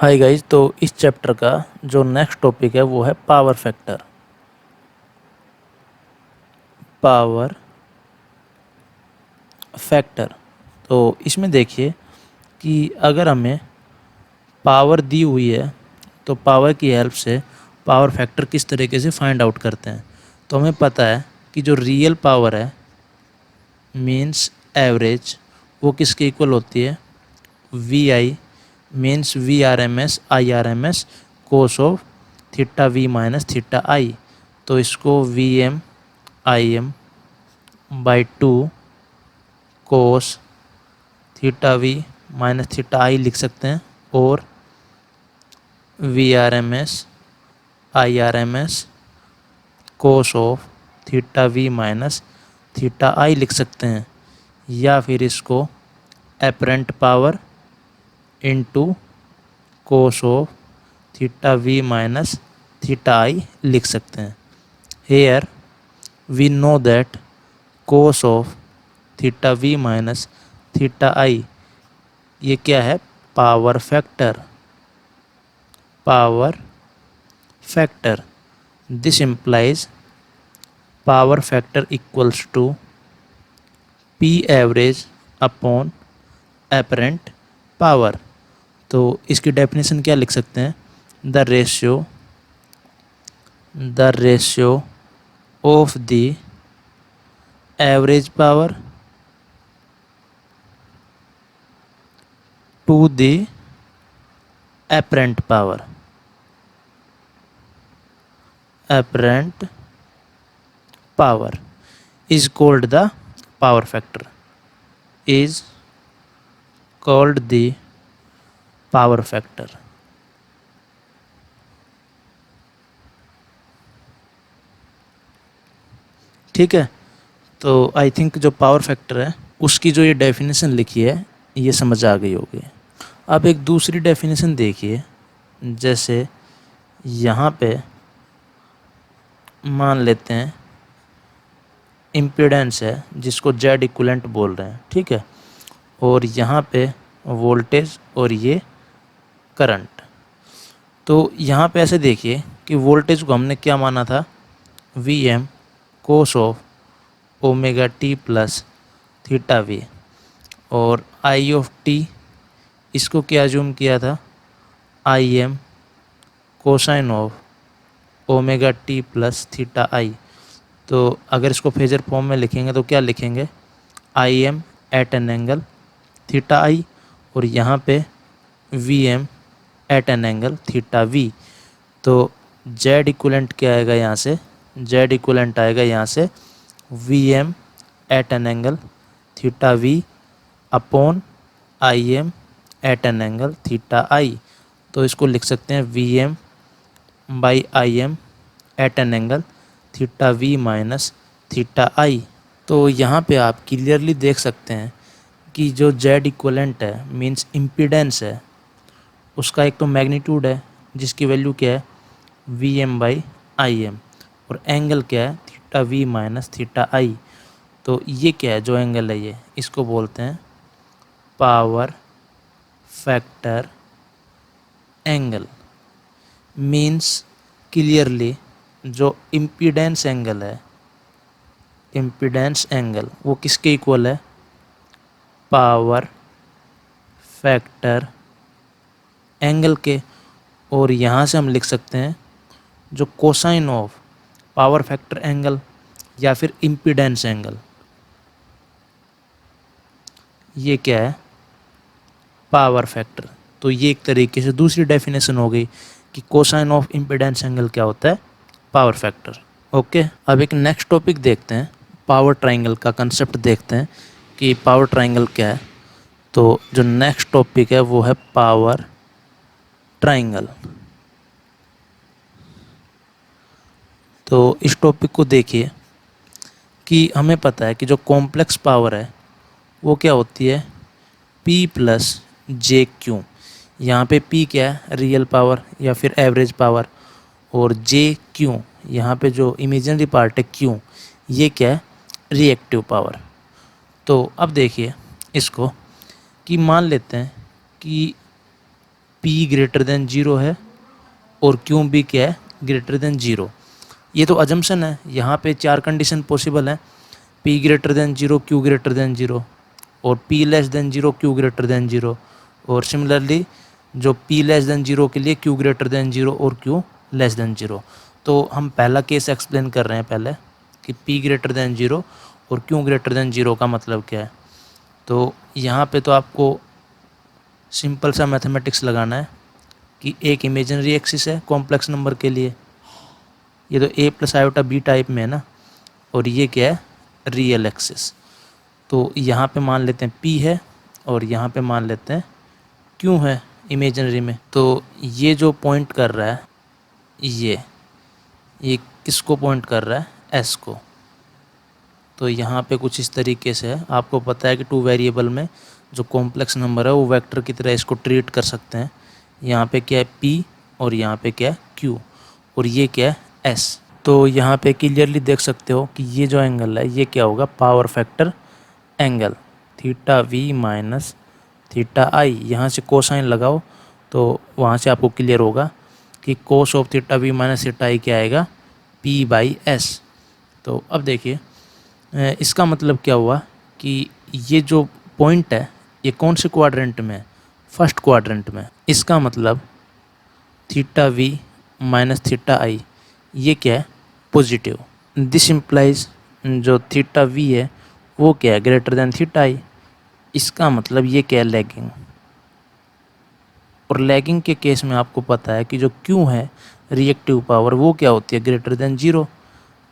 Hi guys, तो इस chapter का जो नेक्स्ट टॉपिक है वो है पावर फैक्टर। Power factor. तो इसमें देखिए कि अगर हमें पावर दी हुई है तो पावर की हेल्प से पावर फैक्टर किस तरीके से फाइंड आउट करते हैं। तो हमें पता है कि जो रियल पावर है मीन्स एवरेज, वो किसके इक्वल होती है, V I means V R M S I R M S cos of theta V minus theta I. तो इसको V M I M by two cos theta V minus theta I लिख सकते हैं, और V R M S I R M S cos of theta V minus theta I लिख सकते हैं। या फिर इसको apparent power into cos of theta V minus theta I लिख सकते हैं। Here we know that cos of theta V minus theta I ये क्या है, power factor. Power factor, this implies power factor equals to P average upon apparent power. तो इसकी definition क्या लिख सकते हैं, the ratio of the average power to the apparent power is called the power factor, is called the power factor। ठीक है, तो I think जो पावर फैक्टर है उसकी जो ये डेफिनेशन लिखी है ये समझ आ गई होगी। अब एक दूसरी डेफिनेशन देखिए, जैसे यहाँ पे मान लेते हैं इम्पीडेंस है जिसको जेड इक्विवेलेंट बोल रहे हैं, ठीक है, और यहाँ पे वोल्टेज और ये करंट। तो यहाँ पे ऐसे देखिए कि वोल्टेज को हमने क्या माना था, V M cos of omega T plus theta V, और आई ऑफ टी इसको क्या अज्यूम किया था, I M cosine of omega T plus theta I. तो अगर इसको फेजर फॉर्म में लिखेंगे तो क्या लिखेंगे, I M at an angle theta I, और यहाँ पे V M at an angle theta V. तो जेड इक्वलेंट क्या आएगा यहाँ से, जेड इक्वलेंट आएगा यहाँ से V M at an angle theta V upon I M at an angle theta I. तो इसको लिख सकते हैं V M by I M at an angle theta V minus theta I. तो यहाँ पे आप क्लियरली देख सकते हैं कि जो जेड इक्वलेंट है मीन्स इम्पीडेंस है, उसका एक तो मैग्नीट्यूड है जिसकी वैल्यू क्या है, V M by I M, और एंगल क्या है, theta V minus theta I. तो ये क्या है, जो एंगल है ये इसको बोलते हैं power factor angle. Means clearly जो इम्पीडेंस एंगल है, इम्पीडेंस एंगल वो किसके इक्वल है, पावर फैक्टर एंगल के। और यहाँ से हम लिख सकते हैं जो cosine of power factor angle या फिर इम्पीडेंस एंगल, ये क्या है, पावर फैक्टर। तो ये एक तरीके से दूसरी डेफिनेशन हो गई कि कोसाइन ऑफ इम्पीडेंस एंगल क्या होता है, पावर फैक्टर। ओके, अब एक नेक्स्ट टॉपिक देखते हैं, पावर ट्रायंगल का कंसेप्ट देखते हैं कि पावर ट्रायंगल क्या है। तो जो नेक्स्ट टॉपिक है वो है पावर ट्रायंगल। तो इस टॉपिक को देखिए कि हमें पता है कि जो कॉम्प्लेक्स पावर है वो क्या होती है, P प्लस जे क्यू। यहाँ पे P क्या है, रियल पावर या फिर एवरेज पावर, और जे क्यू यहाँ पे जो इमेजिनरी पार्ट है Q, ये क्या है, रिएक्टिव पावर। तो अब देखिए इसको कि मान लेते हैं कि P ग्रेटर देन 0 है और क्यू भी क्या है, ग्रेटर देन 0। ये तो अजम्पशन है, यहाँ पे 4 कंडीशन पॉसिबल है, P greater than 0, Q greater than 0 और P less than 0, Q greater than 0, और सिमिलरली जो P लेस देन 0 के लिए Q ग्रेटर देन 0 और Q लेस देन 0। तो हम पहला केस एक्सप्लेन कर रहे हैं पहले कि P ग्रेटर देन 0 और Q ग्रेटर देन 0 का मतलब क्या है। तो यहाँ पे तो आपको सिंपल सा मैथमेटिक्स लगाना है कि एक इमेजिनरी एक्सिस है कॉम्प्लेक्स नंबर के लिए, ये तो a plus iota b type में है ना, और ये क्या है, रियल एक्सिस। तो यहाँ पे मान लेते हैं p है और यहाँ पे मान लेते हैं q है इमेजिनरी में। तो ये जो पॉइंट कर रहा है ये किसको पॉइंट कर रहा है, s को। तो यहाँ पे कुछ इस तरीके से है, आपको पता है कि 2 वेरिएबल में जो कॉम्प्लेक्स नंबर है वो वेक्टर की तरह इसको ट्रीट कर सकते हैं। यहाँ पे क्या है p और यहाँ पे क्या है q और ये क्या है s। तो यहाँ पे क्लियरली देख सकते हो कि ये जो एंगल है ये क्या होगा, power factor angle theta v minus theta i। यहाँ से कोसाइन लगाओ तो वहाँ से आपको क्लियर होगा कि कोस of theta v minus theta i क्या आएगा, p बाई s। तो अब देखिए इसका मतलब क्या हुआ कि ये जो पॉइंट है ये कौन से क्वाड्रेंट में है, फर्स्ट क्वाड्रेंट में। इसका मतलब theta v minus theta i ये क्या है, पॉजिटिव। दिस इम्प्लाइज जो थीटा v है वो क्या है, ग्रेटर देन थीटा i। इसका मतलब ये क्या है, लैगिंग। और लैगिंग के केस में आपको पता है कि जो q है रिएक्टिव पावर वो क्या होती है, ग्रेटर देन 0।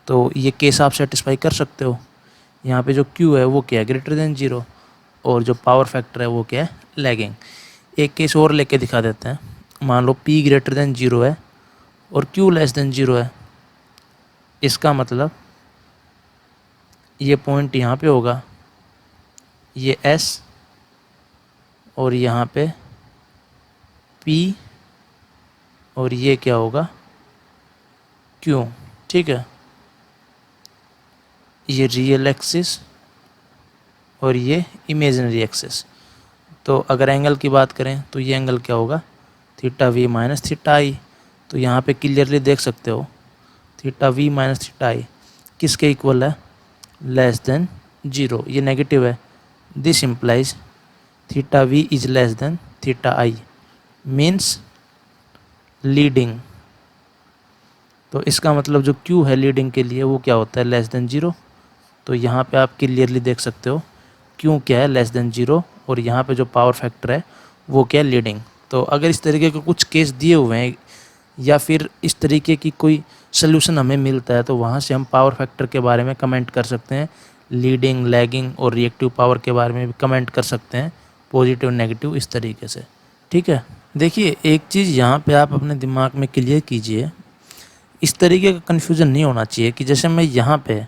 तो ये केस आप सेटिस्फाई कर सकते हो। यहाँ पे जो q है वो क्या है, ग्रेटर देन 0 और जो पावर फैक्टर है वो क्या है, लैगिंग। एक केस और लेके दिखा देते हैं। मान लो p ग्रेटर देन 0 है और q लेस देन 0 है। इसका मतलब ये पॉइंट यहाँ पे होगा, ये s और यहाँ पे p और ये क्या होगा, q। ठीक है, ये रियल एक्सिस और ये इमेजिनरी एक्सिस। तो अगर एंगल की बात करें तो ये एंगल क्या होगा, theta v minus theta i। तो यहाँ पे क्लियरली देख सकते हो theta v minus theta i किसके इक्वल है, लेस देन 0। ये नेगेटिव है, this implies theta v is less than theta i means leading. तो इसका मतलब जो q है लीडिंग के लिए वो क्या होता है, लेस देन 0। तो यहाँ पे आप क्लियरली देख सकते हो q क्या है, लेस देन 0 और यहाँ पे जो पावर फैक्टर है वो क्या है, लीडिंग। तो अगर इस तरीके के कुछ केस दिए हुए हैं या फिर इस तरीके की कोई सोल्यूशन हमें मिलता है तो वहाँ से हम पावर फैक्टर के बारे में कमेंट कर सकते हैं, लीडिंग, लैगिंग और रिएक्टिव पावर के बारे में भी कमेंट कर सकते हैं, पॉजिटिव नेगेटिव इस तरीके से। ठीक है, देखिए एक चीज़ यहाँ पे आप अपने दिमाग में क्लियर कीजिए, इस तरीके का कन्फ्यूज़न नहीं होना चाहिए कि जैसे मैं यहाँ पे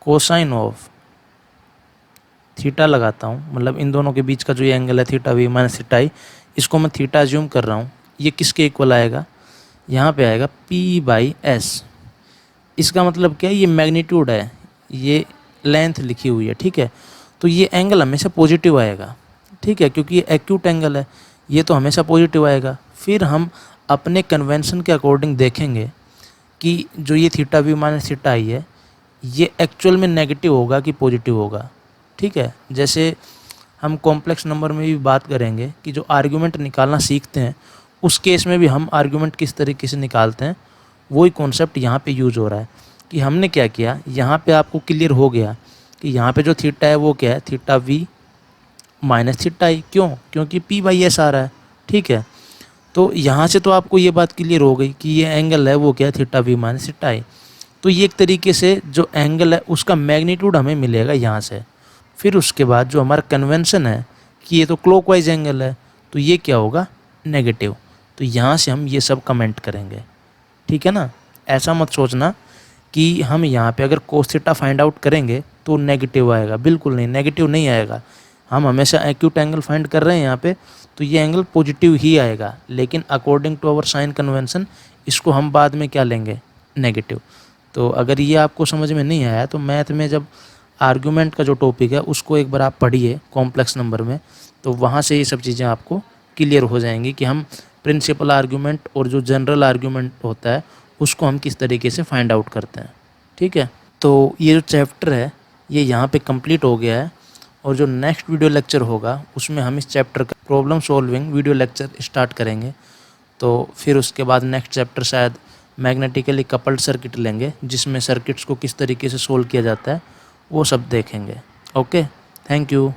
कोसाइन ऑफ थीटा लगाता हूँ, मतलब इन दोनों के बीच का जो ये एंगल है थीटा वी माइनस थीटा आई, इसको मैं थीटा अज्यूम कर रहा हूँ, ये किसके इक्वल आएगा, यहाँ पे आएगा p बाई एस। इसका मतलब क्या है, ये मैग्नीट्यूड है, ये लेंथ लिखी हुई है। ठीक है, तो ये एंगल हमेशा पॉजिटिव आएगा। ठीक है, क्योंकि ये एक्यूट एंगल है, ये तो हमेशा पॉजिटिव आएगा। फिर हम अपने कन्वेंशन के अकॉर्डिंग देखेंगे कि जो ये थीटा वी माइनस थीटा आई है ये एक्चुअल में नेगेटिव होगा कि पॉजिटिव होगा। ठीक है, जैसे हम कॉम्प्लेक्स नंबर में भी बात करेंगे कि जो आर्ग्यूमेंट निकालना सीखते हैं उस केस में भी हम आर्ग्यूमेंट किस तरीके से निकालते हैं वही कॉन्सेप्ट यहाँ पे यूज़ हो रहा है। कि हमने क्या किया, यहाँ पे आपको क्लियर हो गया कि यहाँ पे जो थीटा है वो क्या है, थीटा वी माइनस थीटा आई। क्यों, क्योंकि p बाई एस आ रहा है। ठीक है, तो यहाँ से तो आपको ये बात क्लियर हो गई कि ये एंगल है वो क्या है, theta V minus theta I. तो ये एक तरीके से जो एंगल है उसका मैग्नीट्यूड हमें मिलेगा यहाँ से। फिर उसके बाद जो हमारा कन्वेंशन है कि ये तो क्लॉकवाइज एंगल है तो ये क्या होगा, नेगेटिव। तो यहाँ से हम ये सब कमेंट करेंगे। ठीक है ना, ऐसा मत सोचना कि हम यहाँ पे अगर कोस थीटा फाइंड आउट करेंगे तो नेगेटिव आएगा, बिल्कुल नहीं, नेगेटिव नहीं आएगा। हम हमेशा एक्यूट एंगल फाइंड कर रहे हैं यहाँ पे, तो ये एंगल पॉजिटिव ही आएगा, लेकिन according to our sign convention इसको हम बाद में क्या लेंगे, नेगेटिव। तो अगर ये आपको समझ में नहीं आया तो मैथ में जब आर्ग्यूमेंट का जो टॉपिक है उसको एक बार आप पढ़िए कॉम्प्लेक्स नंबर में, तो वहाँ से ये सब चीज़ें आपको क्लियर हो जाएंगी कि हम प्रिंसिपल आर्ग्यूमेंट और जो जनरल आर्ग्यूमेंट होता है उसको हम किस तरीके से फाइंड आउट करते हैं। ठीक है, तो ये जो चैप्टर है ये यहाँ पे कंप्लीट हो गया है, और जो नेक्स्ट वीडियो लेक्चर होगा उसमें हम इस चैप्टर का problem solving video lecture start करेंगे। तो फिर उसके बाद नेक्स्ट चैप्टर शायद मैग्नेटिकली कपल्ड सर्किट लेंगे, जिसमें सर्किट्स को किस तरीके से सोल्व किया जाता है वो सब देखेंगे। Okay, thank you.